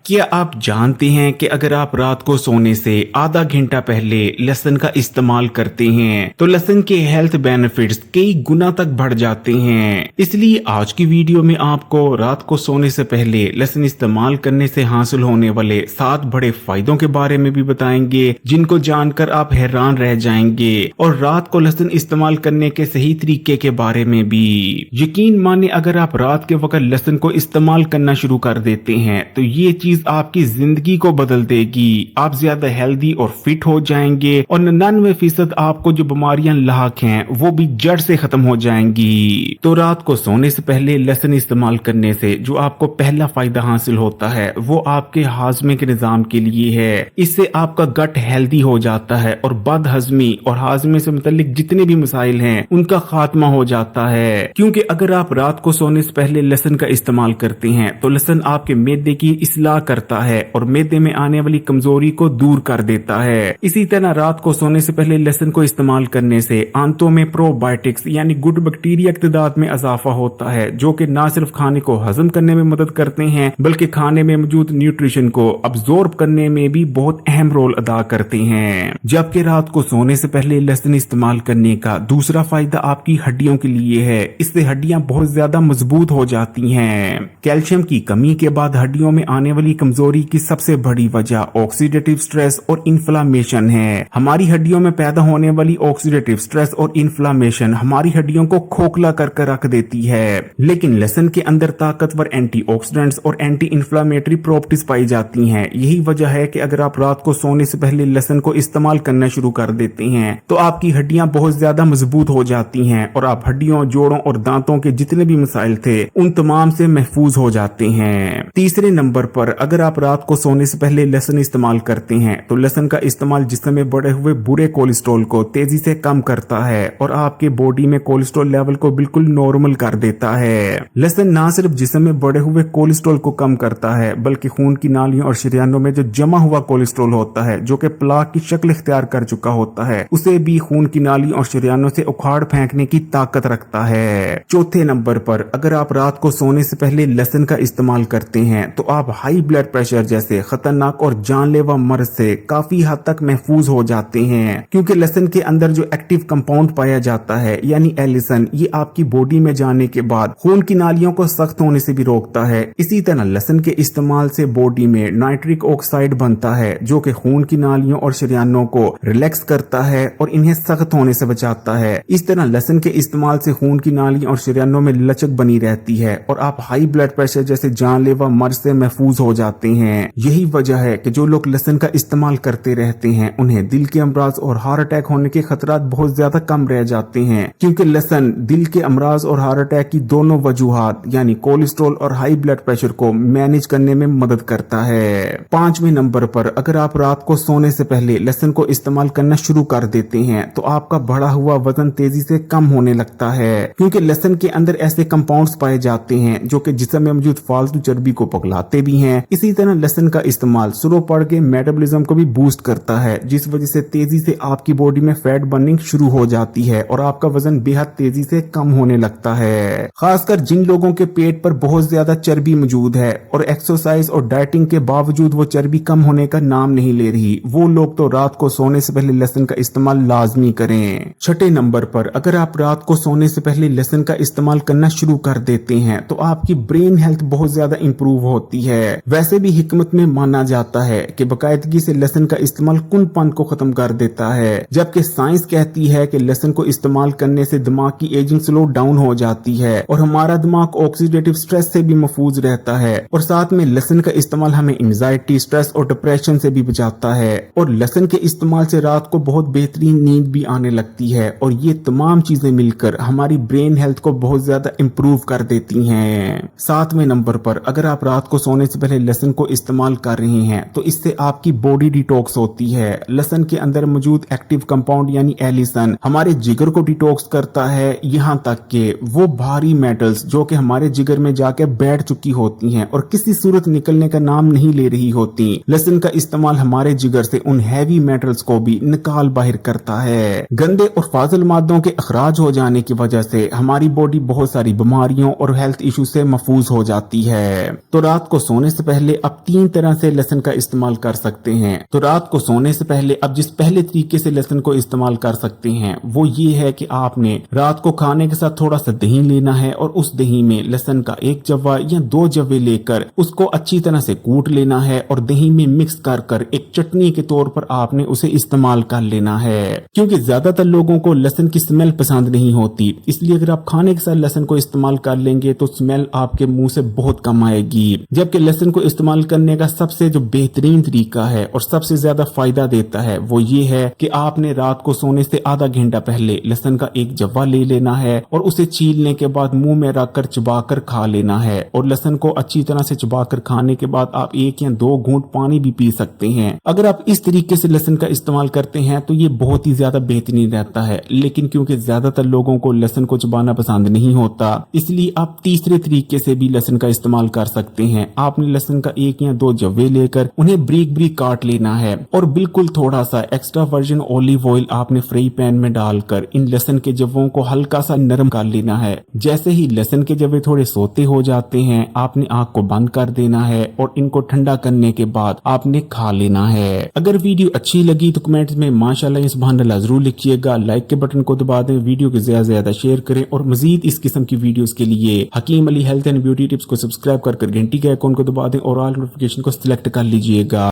क्या आप जानते हैं कि अगर आप रात को सोने से आधा घंटा पहले लहसुन का इस्तेमाल करते हैं तो लहसुन के हेल्थ बेनिफिट्स कई गुना तक बढ़ जाते हैं। इसलिए आज की वीडियो में आपको रात को सोने से पहले लहसुन इस्तेमाल करने से हासिल होने वाले 7 बड़े फायदों के बारे में भी बताएंगे, जिनको जानकर आप हैरान रह जाएंगे। और रात को लहसुन इस्तेमाल करने के सही तरीके के बारे में भी। यकीन माने अगर आप रात के वक्त लहसुन को इस्तेमाल करना शुरू कर देते हैं तो ये चीज आपकी जिंदगी को बदल देगी। आप ज्यादा हेल्दी और फिट हो जाएंगे और 99% आपको जो बीमारियां लाक हैं वो भी जड़ से खत्म हो जाएंगी। तो रात को सोने से पहले लहसुन इस्तेमाल करने से जो आपको पहला फायदा हासिल होता है वो आपके हाजमे के निजाम के लिए है। इससे आपका गट हेल्दी हो जाता है और बदहजमी और हाजमे से मुताल्लिक जितने भी मसाइल हैं उनका खात्मा हो जाता है। क्योंकि अगर आप रात को सोने से पहले लहसुन का इस्तेमाल करते हैं तो लहसुन आपके मैदे की इस्लाह करता है और मैदे में आने वाली कमजोरी को दूर कर देता है। इसी तरह रात को सोने से पहले लहसुन को इस्तेमाल करने से आंतों में प्रोबायोटिक्स यानी गुड बैक्टीरिया की तादाद में इजाफा होता है, जो कि न सिर्फ खाने को हजम करने में मदद करते हैं बल्कि खाने में मौजूद न्यूट्रिशन को अब्सॉर्ब करने में भी बहुत अहम रोल अदा करते हैं। जबकि रात को सोने से पहले लहसुन इस्तेमाल करने का दूसरा फायदा आपकी हड्डियों के लिए है। इससे हड्डियां बहुत ज्यादा मजबूत हो जाती हैं। कैल्शियम की कमी के बाद हड्डियों में आने वाली कमजोरी की सबसे बड़ी वजह ऑक्सीडेटिव स्ट्रेस और इन्फ्लामेशन है। हमारी हड्डियों में पैदा होने वाली ऑक्सीडेटिव स्ट्रेस और इन्फ्लामेशन हमारी हड्डियों को खोखला करके रख देती है। लेकिन लहसुन के अंदर ताकतवर एंटीऑक्सीडेंट्स और एंटी इन्फ्लामेटरी प्रॉपर्टीज पाई जाती हैं। यही वजह है कि अगर आप रात को सोने से पहले लहसुन को इस्तेमाल करना शुरू कर देते हैं तो आपकी हड्डियां बहुत ज्यादा मजबूत हो जाती हैं और आप हड्डियों, जोड़ों और दांतों के जितने भी मसाइल थे उन तमाम से महफूज हो जाते हैं। तीसरे नंबर पर अगर आप रात को सोने से पहले लहसुन इस्तेमाल करते हैं तो लहसुन का इस्तेमाल जिस्म में बढ़े हुए बुरे कोलेस्ट्रॉल को तेजी से कम करता है और आपके बॉडी में कोलेस्ट्रॉल लेवल को बिल्कुल नॉर्मल कर देता है। लहसुन ना सिर्फ जिस्म में बढ़े हुए कोलेस्ट्रॉल को कम करता है बल्कि खून की नालियों और शरीयानों में जो जमा हुआ कोलेस्ट्रॉल होता है, जो कि प्लाक की शक्ल इख्तियार कर चुका होता है, उसे भी खून की नालियों और शरीयानों से उखाड़ फेंकने की ताकत रखता है। चौथे नंबर पर अगर आप रात को सोने से पहले लहसुन का इस्तेमाल करते हैं तो आप हाई ब्लड प्रेशर जैसे खतरनाक और जानलेवा मर्ज से काफी हद तक महफूज हो जाते हैं। क्योंकि लहसुन के अंदर जो एक्टिव कंपाउंड पाया जाता है यानी एलिसन, ये आपकी बॉडी में जाने के बाद खून की नालियों को सख्त होने से भी रोकता है। इसी तरह लहसुन के इस्तेमाल से बॉडी में नाइट्रिक ऑक्साइड बनता है जो कि खून की नालियों और शरीयानों को रिलैक्स करता है और इन्हें सख्त होने से बचाता है। इस तरह लहसुन के इस्तेमाल से खून की नालियों और शरीयानों में लचक बनी रहती है और आप हाई ब्लड प्रेशर जैसे जानलेवा मर्ज से महफूज हो जाते हैं। यही वजह है कि जो लोग लहसुन का इस्तेमाल करते रहते हैं उन्हें दिल के अमराज और हार्ट अटैक होने के खतरात बहुत ज्यादा कम रह जाते हैं। क्योंकि लहसुन दिल के अमराज और हार्ट अटैक की दोनों वजूहात यानी कोलेस्ट्रॉल और हाई ब्लड प्रेशर को मैनेज करने में मदद करता है। 5वें नंबर पर अगर आप रात को सोने से पहले लहसुन को इस्तेमाल करना शुरू कर देते हैं तो आपका बढ़ा हुआ वजन तेजी से कम होने लगता है। क्योंकि लहसुन के अंदर ऐसे कंपाउंड्स पाए जाते हैं जो कि जिस्म में मौजूद फालतू चर्बी को पिघलाते भी हैं। इसी तरह लहसुन का इस्तेमाल स्लो पड़ के मेटाबॉलिज्म को भी बूस्ट करता है, जिस वजह से तेजी से आपकी बॉडी में फैट बर्निंग शुरू हो जाती है और आपका वजन बेहद तेजी से कम होने लगता है। खासकर जिन लोगों के पेट पर बहुत ज्यादा चर्बी मौजूद है और एक्सरसाइज और डाइटिंग के बावजूद वो चर्बी कम होने का नाम नहीं ले रही, वो लोग तो रात को सोने से पहले लहसुन का इस्तेमाल लाजमी करें। 6ठे नंबर पर अगर आप रात को सोने से पहले लहसुन का इस्तेमाल करना शुरू कर देते हैं तो आपकी ब्रेन हेल्थ बहुत ज्यादा इंप्रूव होती है। वैसे भी हिकमत में माना जाता है कि बाकायदगी से लहसुन का इस्तेमाल कुंदपन को खत्म कर देता है, जबकि साइंस कहती है कि लहसुन को इस्तेमाल करने से दिमाग की एजिंग स्लो डाउन हो जाती है और हमारा दिमाग ऑक्सीडेटिव स्ट्रेस से भी महफूज रहता है। और साथ में लहसुन का इस्तेमाल हमें एंजाइटी, स्ट्रेस और डिप्रेशन से भी बचाता है। और लहसुन के इस्तेमाल से रात को बहुत बेहतरीन नींद भी आने लगती है और ये तमाम चीजें मिलकर हमारी ब्रेन हेल्थ को बहुत ज्यादा इंप्रूव कर देती हैं। 7वें नंबर पर अगर आप रात को सोने से पहले लहसुन को इस्तेमाल कर रहे हैं तो इससे आपकी बॉडी डिटॉक्स होती है। लहसुन के अंदर मौजूद एक्टिव कंपाउंड यानी एलिसन हमारे जिगर को डिटॉक्स करता है, यहाँ तक कि वो भारी मेटल्स जो कि हमारे जिगर में जाके बैठ चुकी होती हैं और किसी सूरत निकलने का नाम नहीं ले रही होती, लहसुन का इस्तेमाल हमारे जिगर से उन हैवी मेटल्स को भी निकाल बाहर करता है। गंदे और फाजिल मादों के अखराज हो जाने की वजह से हमारी बॉडी बहुत सारी बीमारियों और हेल्थ इशू से महफूज हो जाती है। तो रात को सोने से पहले पहले आप 3 तरह से लहसुन का इस्तेमाल कर सकते हैं। तो रात को सोने से पहले आप जिस पहले तरीके से लहसुन को इस्तेमाल कर सकते हैं वो ये है कि आपने रात को खाने के साथ थोड़ा सा दही लेना है और उस दही में लहसुन का 1 जवा या 2 जवे लेकर उसको अच्छी तरह से कूट लेना है और दही में मिक्स कर एक चटनी के तौर पर आपने उसे इस्तेमाल कर लेना है। क्योंकि ज्यादातर लोगों को लहसुन की स्मेल पसंद नहीं होती, इसलिए अगर आप खाने के साथ लहसुन को इस्तेमाल कर लेंगे तो स्मेल आपके मुंह से बहुत कम आएगी। जबकि लहसुन को इस्तेमाल करने का सबसे जो बेहतरीन तरीका है और सबसे ज्यादा फायदा देता है वो ये है कि आपने रात को सोने से आधा घंटा पहले लहसुन का 1 जवा ले लेना है और उसे छीलने के बाद मुंह में रखकर चबाकर खा लेना है। और लहसुन को अच्छी तरह से चबाकर खाने के बाद आप 1 या 2 घूंट पानी भी पी सकते हैं। अगर आप इस तरीके से लहसुन का इस्तेमाल करते हैं तो ये बहुत ही ज्यादा बेहतरीन रहता है। लेकिन क्योंकि ज्यादातर लोगों को लहसुन को चबाना पसंद नहीं होता, इसलिए आप तीसरे तरीके से भी लहसुन का इस्तेमाल कर सकते हैं। आपने लहसुन का 1 या 2 जवे लेकर उन्हें ब्रीक ब्रीक काट लेना है और बिल्कुल थोड़ा सा एक्स्ट्रा वर्जिन ऑलिव ऑयल आपने फ्राई पैन में डालकर इन लहसुन के जवों को हल्का सा नरम कर लेना है। जैसे ही लहसुन के जवे थोड़े सोते हो जाते हैं आपने आग को बंद कर देना है और इनको ठंडा करने के बाद आपने खा लेना है। अगर वीडियो अच्छी लगी तो कमेंट्स में माशाल्लाह या सुभानअल्लाह जरूर लिखिएगा। लाइक के बटन को दबा दें, वीडियो को ज्यादा से ज्यादा शेयर करें और मजीद इस किस्म की वीडियोस के लिए Hakeem Ali health and beauty tips को सब्सक्राइब कर घंटी के आइकॉन को दबा दें और ऑल नोटिफिकेशन को सिलेक्ट कर लीजिएगा।